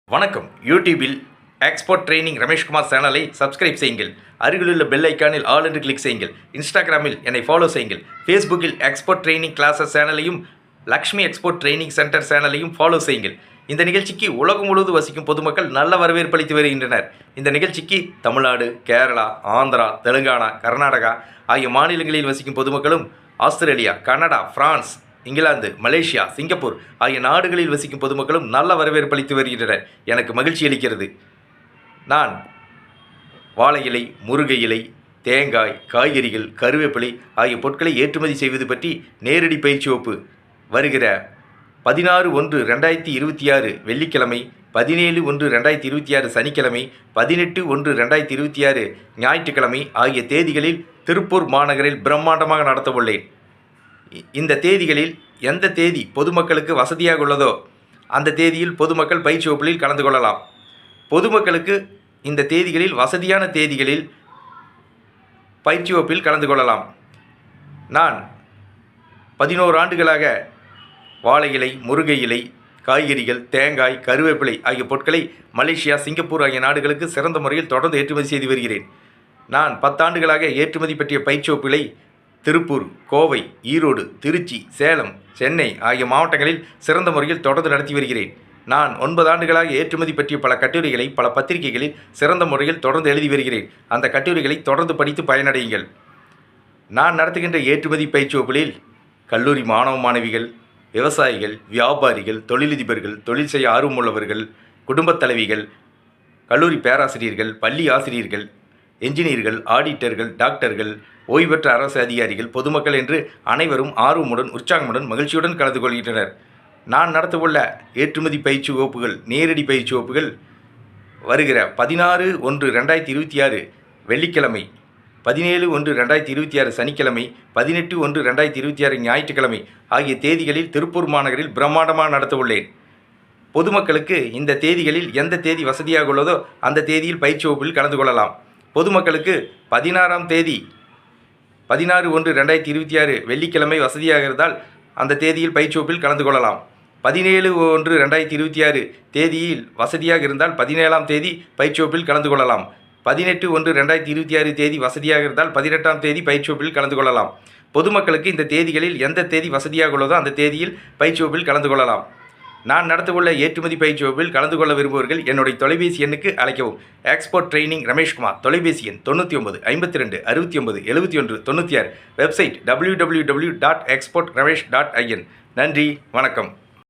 வணக்கம். யூடியூபில் export training Rameshkumar சேனலை சப்ஸ்கிரைப் செய்யுங்கள். அருகிலுள்ள பெல் ஐக்கானில் ஆல் என்று கிளிக் செய்யுங்கள். இன்ஸ்டாகிராமில் என்னை ஃபாலோ செய்யுங்கள். ஃபேஸ்புக்கில் எக்ஸ்போர்ட் ட்ரெய்னிங் கிளாஸஸ் சேனலையும் லக்ஷ்மி எக்ஸ்போர்ட் ட்ரெய்னிங் சென்டர் சேனலையும் ஃபாலோ செய்யுங்கள். இந்த நிகழ்ச்சிக்கு உலகம் முழுவதும் வசிக்கும் பொதுமக்கள் நல்ல வரவேற்பளித்து வருகின்றனர். இந்த நிகழ்ச்சிக்கு தமிழ்நாடு, கேரளா, ஆந்திரா, தெலுங்கானா, கர்நாடகா ஆகிய மாநிலங்களில் வசிக்கும் பொதுமக்களும், Australia, Canada, France, England, Malaysia, Singapore ஆகிய நாடுகளில் வசிக்கும் பொதுமக்களும் நல்ல வரவேற்பளித்து வருகின்றனர். எனக்கு மகிழ்ச்சி அளிக்கிறது. நான் வாழை இலை, முருங்கை இலை, தேங்காய், காய்கறிகள், கருவேப்பிலை ஆகிய பொருட்களை ஏற்றுமதி செய்வது பற்றி நேரடி பயிற்சி வகுப்பு வருகிற 16/1/2026 வெள்ளிக்கிழமை, 17/1/2026 சனிக்கிழமை, 18/1/2026 ஞாயிற்றுக்கிழமை ஆகிய தேதிகளில் திருப்பூர் மாநகரில் பிரம்மாண்டமாக நடத்தவுள்ளேன். இந்த தேதிகளில் எந்த தேதி பொதுமக்களுக்கு வசதியாக உள்ளதோ அந்த தேதியில் பொதுமக்கள் பயிற்சி வகுப்பில் கலந்து கொள்ளலாம். பொதுமக்களுக்கு இந்த தேதிகளில் வசதியான தேதிகளில் பயிற்சி வகுப்பில் கலந்து கொள்ளலாம். நான் 11 ஆண்டுகளாக வாழை இலை, முருங்கை இலை, காய்கறிகள், தேங்காய், கருவேப்பிலை ஆகிய பொருட்களை மலேசியா, சிங்கப்பூர் ஆகிய நாடுகளுக்கு சிறந்த முறையில் தொடர்ந்து ஏற்றுமதி செய்து வருகிறேன். நான் 10 ஆண்டுகளாக ஏற்றுமதி பற்றிய பயிற்சி வகுப்புகளை திருப்பூர், கோவை, ஈரோடு, திருச்சி, சேலம், சென்னை ஆகிய மாவட்டங்களில் சிறந்த முறையில் தொடர்ந்து நடத்தி வருகிறேன். நான் 9 ஆண்டுகளாக ஏற்றுமதி பற்றிய பல கட்டுரைகளை பல பத்திரிகைகளில் சிறந்த முறையில் தொடர்ந்து எழுதி வருகிறேன். அந்த கட்டுரைகளை தொடர்ந்து படித்து பயனடையுங்கள். நான் நடத்துகின்ற ஏற்றுமதி பயிற்சி வகுப்புகளில் கல்லூரி மாணவ மாணவிகள், விவசாயிகள், வியாபாரிகள், தொழிலதிபர்கள், தொழில் செய்ய ஆர்வமுள்ளவர்கள், குடும்பத் தலைவிகள், கல்லூரி பேராசிரியர்கள், பள்ளி ஆசிரியர்கள், என்ஜினியர்கள், ஆடிட்டர்கள், டாக்டர்கள், ஓய்வு பெற்ற அரசு அதிகாரிகள், பொதுமக்கள் என்று அனைவரும் ஆர்வமுடன், உற்சாகமுடன், மகிழ்ச்சியுடன் கலந்து கொள்கின்றனர். நான் நடத்தவுள்ள ஏற்றுமதி பயிற்சி வகுப்புகள், நேரடி பயிற்சி வகுப்புகள் வருகிற 16/1/2026 வெள்ளிக்கிழமை, 17/1/2026 சனிக்கிழமை, 18/1/2026 ஞாயிற்றுக்கிழமை ஆகிய தேதிகளில் திருப்பூர் மாநகரில் பிரம்மாண்டமாக நடத்தவுள்ளேன். பொதுமக்களுக்கு இந்த தேதிகளில் எந்த தேதி வசதியாக உள்ளதோ அந்த தேதியில் பயிற்சி வகுப்பில் கலந்து கொள்ளலாம். பொதுமக்களுக்கு 16ஆம் தேதி 16/1/2026 வெள்ளிக்கிழமை வசதியாக இருந்தால் அந்த தேதியில் பயிற்சி வகுப்பில் கலந்து கொள்ளலாம். 17/1/2026 தேதியில் வசதியாக இருந்தால் 17ஆம் தேதி பயிற்சி வகுப்பில் கலந்து கொள்ளலாம். 18/1/2026 தேதி வசதியாக இருந்தால் 18ஆம் தேதி பயிற்சி வகுப்பில் கலந்து கொள்ளலாம். பொதுமக்களுக்கு இந்த தேதிகளில் எந்த தேதி வசதியாக உள்ளதோ அந்த தேதியில் பயிற்சி வகுப்பில் கலந்து கொள்ளலாம். நான் நடத்தவுள்ள ஏற்றுமதி பயிற்சி வகுப்பில் கலந்து கொள்ள விரும்புவர்கள் என்னுடைய தொலைபேசி எண்ணுக்கு அழைக்கவும். Export training Rameshkumar. தொலைபேசி எண் 99 52 69 71 96. Website www.exportramesh.in. நன்றி, வணக்கம்.